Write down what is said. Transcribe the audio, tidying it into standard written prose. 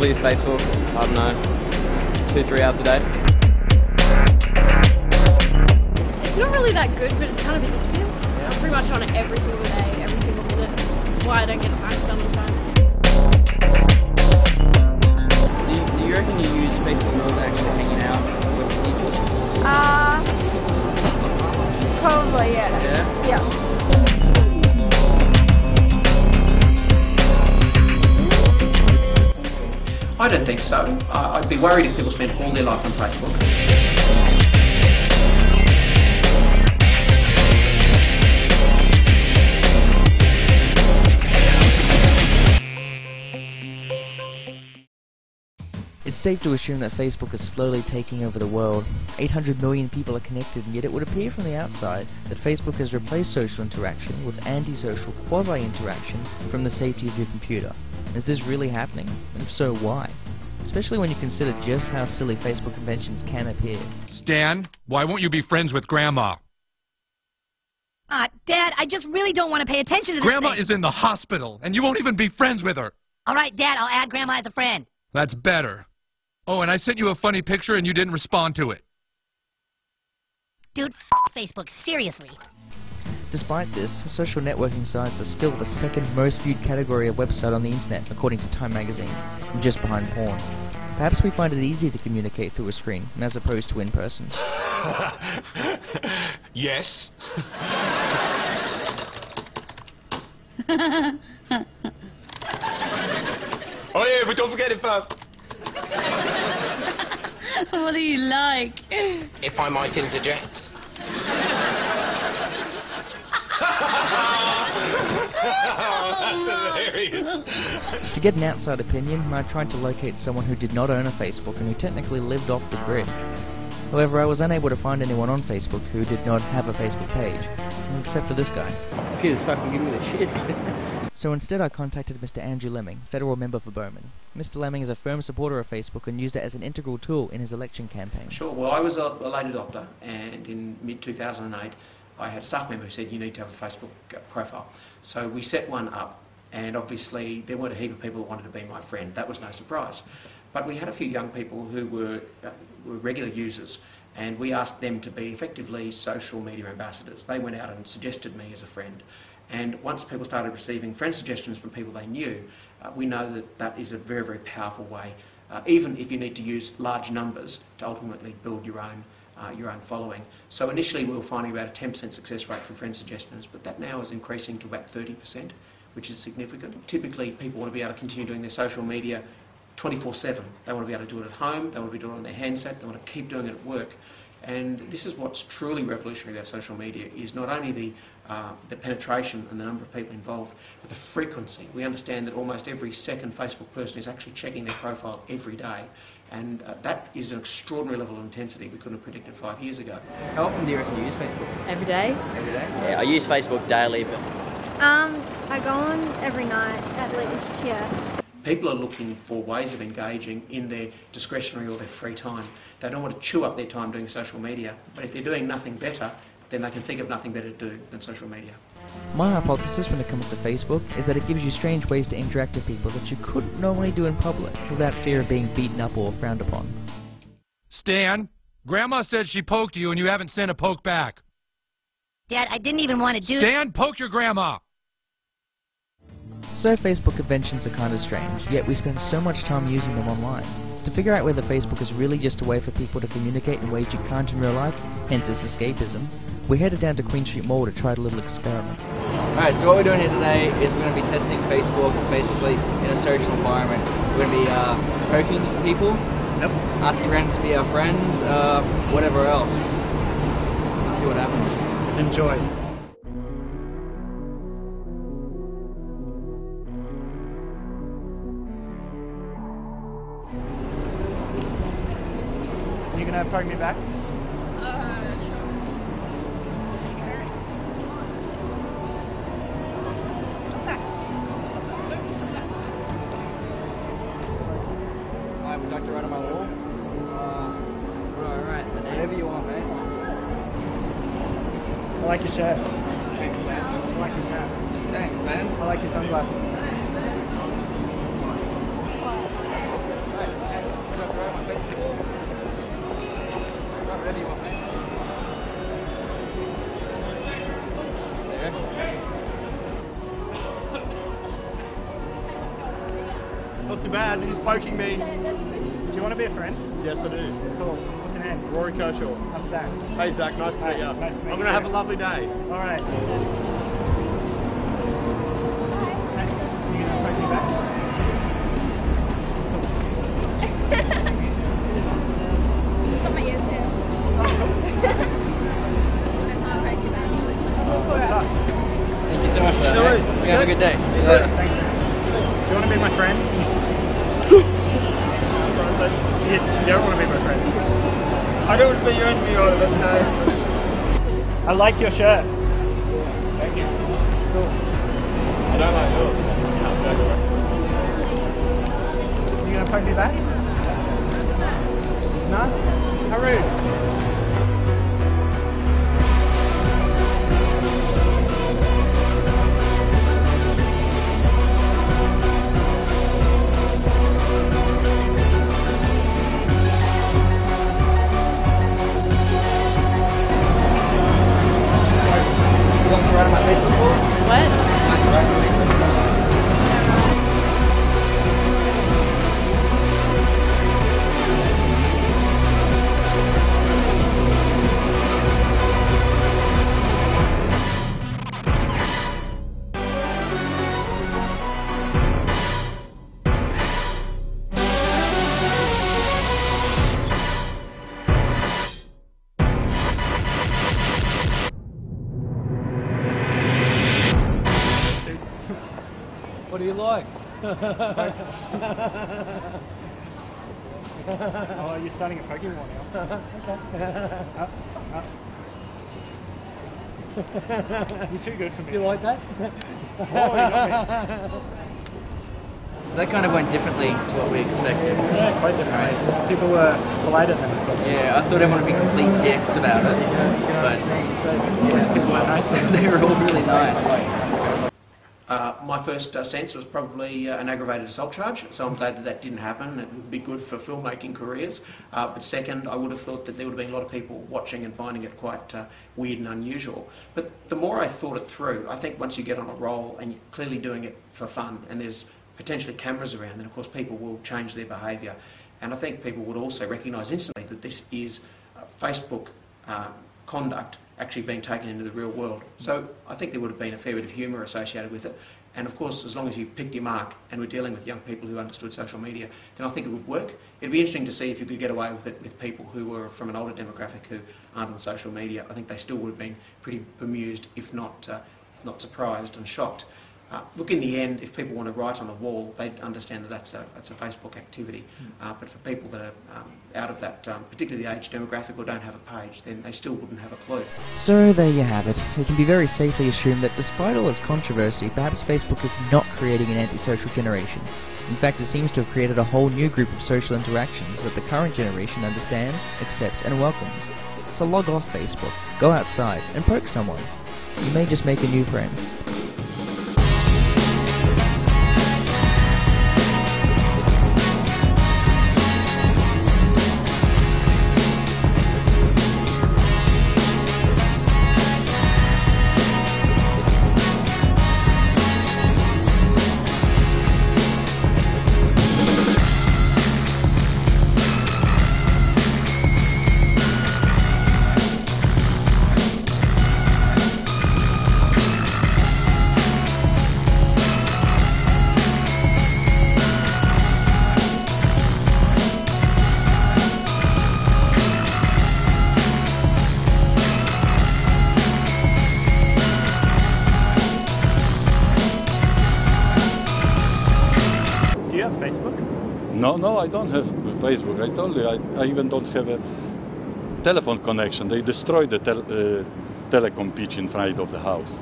probably use Facebook, I don't know, 2-3 hours a day. It's not really that good, but it's kind of addictive. I'm pretty much on it every single day, every single minute. That's why I don't get assignments done on time. Do you reckon you use Facebook more than actually hanging out with people? Probably, yeah. Yeah? Yeah. I don't think so. I'd be worried if people spent all their life on Facebook. It's safe to assume that Facebook is slowly taking over the world. 800 million people are connected, and yet it would appear from the outside that Facebook has replaced social interaction with antisocial quasi-interaction from the safety of your computer. Is this really happening? And if so, why? Especially when you consider just how silly Facebook conventions can appear. Stan, why won't you be friends with Grandma? Dad, I just really don't want to pay attention to this Grandma thing. is in the hospital, and you won't even be friends with her. All right, Dad, I'll add Grandma as a friend. That's better. Oh, and I sent you a funny picture and you didn't respond to it. Dude, Facebook, seriously. Despite this, social networking sites are still the second most viewed category of website on the internet, according to Time magazine, just behind porn. Perhaps we find it easier to communicate through a screen, as opposed to in person. Yes. Oh yeah, but don't forget it, fam. What do you like? If I might interject. That's hilarious. To get an outside opinion, I tried to locate someone who did not own a Facebook and who technically lived off the grid. However, I was unable to find anyone on Facebook who did not have a Facebook page, except for this guy. Peter's fucking giving me the shit. So instead I contacted Mr. Andrew Lemming, federal member for Bowman. Mr. Lemming is a firm supporter of Facebook and used it as an integral tool in his election campaign. Sure, well I was a late adopter, and in mid-2008 I had a staff member who said you need to have a Facebook profile. So we set one up, and obviously there weren't a heap of people who wanted to be my friend. That was no surprise. But we had a few young people who were regular users, and we asked them to be effectively social media ambassadors. They went out and suggested me as a friend. And once people started receiving friend suggestions from people they knew, we know that that is a very, very powerful way, even if you need to use large numbers to ultimately build your own following. So initially we were finding about a 10% success rate from friend suggestions, but that now is increasing to about 30%, which is significant. Typically people want to be able to continue doing their social media 24/7. They want to be able to do it at home, they want to be doing it on their handset, they want to keep doing it at work. And this is what's truly revolutionary about social media, is not only the penetration and the number of people involved, but the frequency. We understand that almost every second Facebook person is actually checking their profile every day, and that is an extraordinary level of intensity we couldn't have predicted 5 years ago. How often do you reckon you use Facebook? Every day. Every day? Yeah, I use Facebook daily, but... I go on every night, at least, yeah. People are looking for ways of engaging in their discretionary or their free time. They don't want to chew up their time doing social media, but if they're doing nothing better, then they can think of nothing better to do than social media. My hypothesis when it comes to Facebook is that it gives you strange ways to interact with people that you couldn't normally do in public without fear of being beaten up or frowned upon. Stan, Grandma said she poked you and you haven't sent a poke back. Dad, I didn't even want to do... Stan, poke your grandma! So Facebook conventions are kind of strange, yet we spend so much time using them online. To figure out whether Facebook is really just a way for people to communicate in ways you can't in real life, hence its escapism, we headed down to Queen Street Mall to try a little experiment. Alright, so what we're doing here today is we're going to be testing Facebook basically in a social environment. We're going to be poking people, asking randoms to be our friends, whatever else. Let's see what happens. Enjoy. You gonna poke me back? Would you like to write on my wall? Alright, whatever you want, mate. I like your shirt. Thanks, man. I like your shirt. Thanks, man. I like your sunglasses. Dr. Right on my Facebook wall? Whatever you want, mate. There. Not too bad, he's poking me. Do you want to be a friend? Yes, I do. Cool. What's your name? Rory Kershaw. I'm Zach. Hey Zach, nice to meet you. Nice to meet I'm you. going to have a lovely day. All right. Hey, you gonna poke me back? Got my ears down. Thank you so much for that. No worries. mate. You have a good day. See you later. Thanks, man. Do you want to be my friend? You don't want to be my friend. I don't want to be your enemy all the time. I like your shirt. Thank you. Cool. I don't like yours. You gonna poke me back? No? How rude. You want to write on my Facebook wall? What? Like to write on my Facebook wall? What do you like? Oh, you're starting a Pokemon now. You're too good for me. You like that? Oh, you got me. So that kind of went differently to what we expected. Yeah, quite different. People were politer than I thought. Yeah, I thought everyone would be complete dicks about it, but People were nice. they were all really nice. My first sense was probably an aggravated assault charge, so I'm glad that that didn't happen. It would be good for filmmaking careers. But second, I would have thought that there would have been a lot of people watching and finding it quite weird and unusual. But the more I thought it through, I think once you get on a roll and you're clearly doing it for fun and there's potentially cameras around, then of course people will change their behaviour. And I think people would also recognise instantly that this is Facebook conduct actually being taken into the real world. So I think there would have been a fair bit of humour associated with it. And of course, as long as you picked your mark and were dealing with young people who understood social media, then I think it would work. It'd be interesting to see if you could get away with it with people who were from an older demographic who aren't on social media. I think they still would have been pretty bemused, if not surprised and shocked. Look, in the end, if people want to write on a wall, they understand that that's a Facebook activity. But for people that are out of that, particularly the age demographic, or don't have a page, then they still wouldn't have a clue. So there you have it. It can be very safely assumed that despite all its controversy, perhaps Facebook is not creating an antisocial generation. In fact, it seems to have created a whole new group of social interactions that the current generation understands, accepts and welcomes. So log off Facebook, go outside and poke someone. You may just make a new friend. No, I don't have Facebook. I told you, I even don't have a telephone connection. They destroyed the telecom pitch in front of the house.